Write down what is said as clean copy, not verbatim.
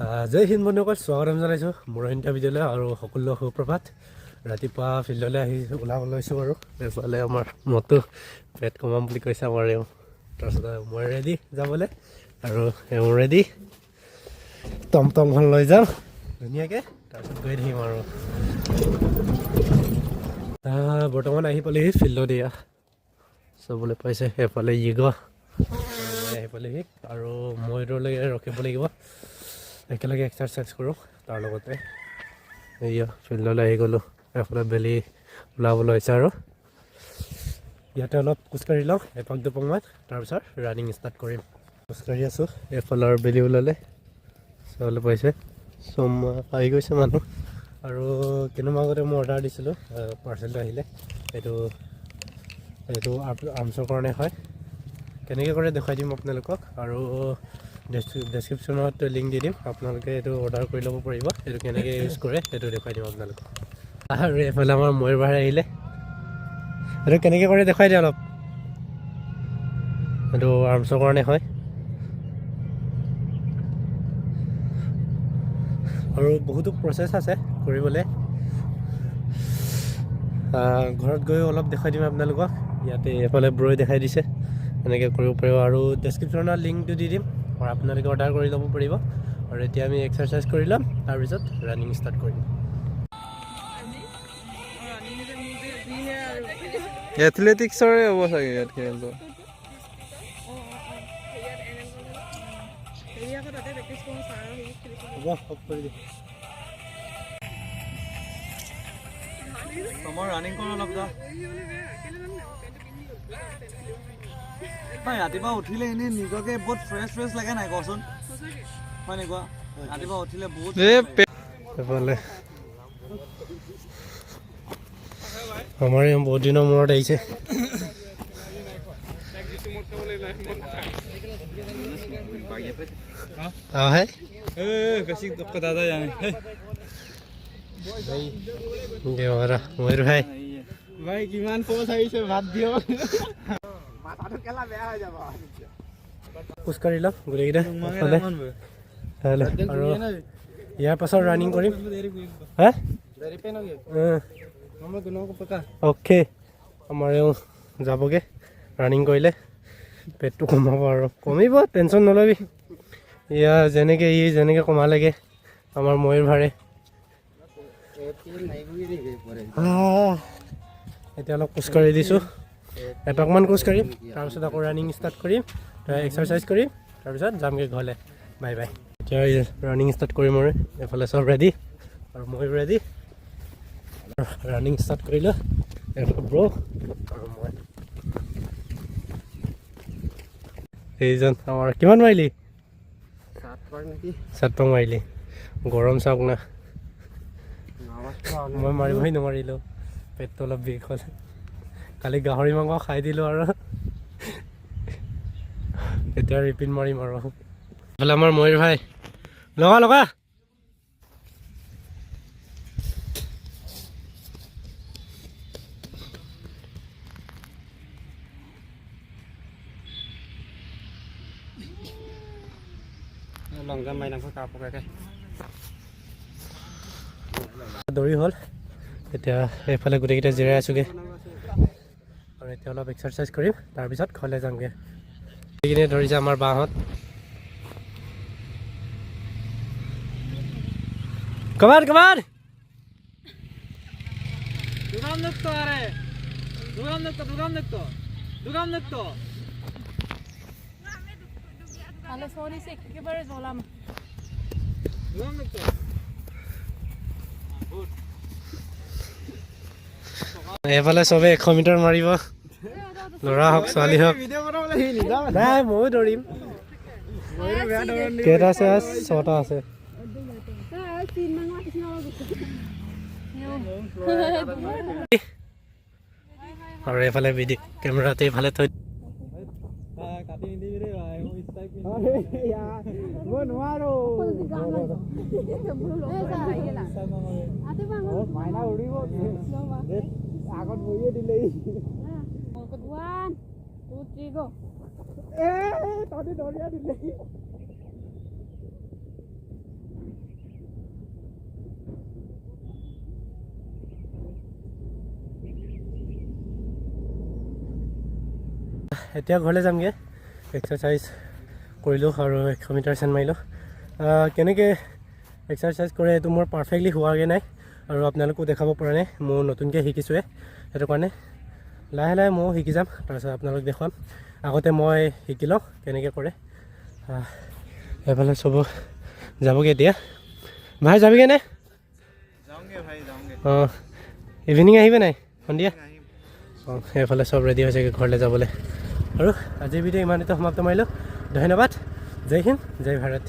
জয় হিন্দ বন্ধুসকল, স্বাগতম জনাইছোঁ মোৰ এটা ভিডিঅ'লৈ আৰু সকলো সুপ্ৰভাত। ৰাতিপুৱা ফিল্ডলৈ আহি ওলাব লৈছোঁ আৰু এইফালে আমাৰ মতো পেট কমাম বুলি কৈছে আমাৰ এওঁ। তাৰপিছত মই ৰেডি যাবলৈ আৰু এওঁ ৰেডি, টমটমখন লৈ যাম ধুনীয়াকৈ, তাৰপিছত গৈ থাকিম আৰু। বৰ্তমান আহি পালেহি ফিল্ডত, এয়া চাবলৈ পাইছে এফালে ইগ মই আহি পালেহি আৰু মই দূৰলৈকে ৰখিব লাগিব, একেলগে এক্সাৰচাইজ কৰোঁ। তাৰ লগতে এয়া ফিল্ডলৈ আহি গ'লোঁ, এফালে বেলি ওলাবলৈ হৈছে আৰু ইয়াতে অলপ খোজকাঢ়ি লওঁ এপাক দুপাকমান, তাৰপিছত ৰানিং ষ্টাৰ্ট কৰিম। খোজকাঢ়ি আছোঁ, এফালৰ বেলি ওলালে চাবলৈ পাইছে চম আহি গৈছে মানুহ। আৰু কেইদিনমান আগতে মই অৰ্ডাৰ দিছিলোঁ, পাৰ্চেলটো আহিলে। এইটো আৰ্মছৰ কাৰণে হয়, কেনেকৈ কৰে দেখুৱাই দিম আপোনালোকক আৰু ডেছক্ৰিপশ্যনত লিংক দি দিম, আপোনালোকে এইটো অৰ্ডাৰ কৰি ল'ব পাৰিব। এইটো কেনেকৈ ইউজ কৰে সেইটো দেখুৱাই দিম আপোনালোকক। আৰু এইফালে আমাৰ ময়ূৰ ভাই আহিলে, এইটো কেনেকৈ কৰে দেখুৱাই দিয়ে অলপ। এইটো আৰ্মছৰ কাৰণে হয় আৰু বহুতো প্ৰচেছ আছে কৰিবলৈ। ঘৰত গৈ অলপ দেখুৱাই দিম আপোনালোকক। ইয়াতে এইফালে ব্ৰই দেখাই দিছে এনেকৈ কৰিব পাৰিব আৰু ডেছক্ৰিপশ্যনত লিংকটো দি দিম আৰু আপোনালোকে অৰ্ডাৰ কৰি ল'ব পাৰিব। আৰু এতিয়া আমি এক্সাৰচাইজ কৰি ল'ম, তাৰপিছত ৰানিং ষ্টাৰ্ট কৰিম। এথলেটিক্সৰে হ'ব চাগে ইয়াত খেলটো। ৰানিং কৰোঁ অলপ যা। ৰাতিপুৱা উঠিলে এনেই নিজকে বহুত ফ্ৰেছ লাগে নাই কচোন, হয় নে কোৱা? ৰাতিপুৱা উঠিলে বহুত আমাৰ এই বহুত দিনৰ মূৰত আহিছে। ময়ূৰ ভাই ভাই কিমান পচ আহিছে, ভাত দিয়ক। খোজকাঢ়ি লম গোটেইকেইটা আৰু ইয়াৰ পাছত ৰানিং কৰিম। অ'কে, আমাৰ এওঁ যাবগৈ ৰানিং কৰিলে, পেটটো কমাব আৰু কমিব, টেনশ্যন নল'বি। এয়া যেনেকৈ কমালেগৈ আমাৰ ময়ূৰ ভাৰে। এতিয়া অলপ খোজকাঢ়ি দিছোঁ, এপাকমান খোজকাঢ়িম, তাৰপিছত আকৌ ৰানিং ষ্টাৰ্ট কৰিম, এক্সাৰচাইজ কৰিম, তাৰপিছত যামগৈ ঘৰলৈ। Bye bye. এতিয়া ৰানিং ষ্টাৰ্ট কৰিম আৰু এইফালে চব ৰেডি আৰু ময়ো ৰেডি। ৰানিং ষ্টাৰ্ট কৰিলোঁ ব্ৰ আৰু মই। এইজন আমাৰ কিমান মাৰিলি? 7 পাক মাৰিলি। গৰম চাওক না, মই মাৰিবই নোৱাৰিলোঁ, পেটটো অলপ বিষ হ'ল। কালি গাহৰি মাংস খাই দিলোঁ আৰু এতিয়া ৰিপিট মাৰিম আৰু। এইফালে আমাৰ ময়ূৰ ভাই লগা লগা দৌৰি হ'ল। এতিয়া এইফালে গোটেইকেইটা জিৰাই আছোগৈ আৰু এতিয়া অলপ এক্সাৰচাইজ কৰিম, তাৰপিছত ঘৰলৈ যামগৈ। সেইখিনি ধৰিছে আমাৰ বাহঁত। কমান কমান এইফালে চবে 100 মিটাৰ মাৰিব, ল'ৰা হওক ছোৱালী হওক। নাই ময়ো দৌৰিম। কেইটা আছে? 6টা আছে। আৰু এইফালে কেমেৰাটো এইফালে থৈ আগত বহিয়ে দিলেই। তহঁতি দৌৰিয়া দিলেই। এতিয়া ঘৰলৈ যামগৈ এক্সাৰচাইজ কৰিলোঁ আৰু 100 মিটাৰ চেন মাৰিলোঁ কেনেকৈ এক্সাৰচাইজ কৰে এইটো মোৰ পাৰফেক্টলি হোৱাগৈ নাই আৰু আপোনালোকো দেখাব পৰা নাই মোৰ নতুনকৈ শিকিছোঁহে সেইটো কাৰণে লাহে লাহে ময়ো শিকি যাম তাৰপিছত আপোনালোক দেখুৱাম আগতে মই শিকি লওঁ কেনেকৈ কৰে এইফালে চব যাবগৈ এতিয়া ভাই যাবিগৈ নে অঁ ইভিনিং আহিবে নাই সন্ধিয়া অঁ সেইফালে চব ৰেডি হৈছেগৈ ঘৰলৈ যাবলৈ আৰু আজিৰ ভিডিঅ' ইমানতে সমাপ্ত মাৰিলোঁ ধন্যবাদ জয় হিন্দ জয় ভাৰত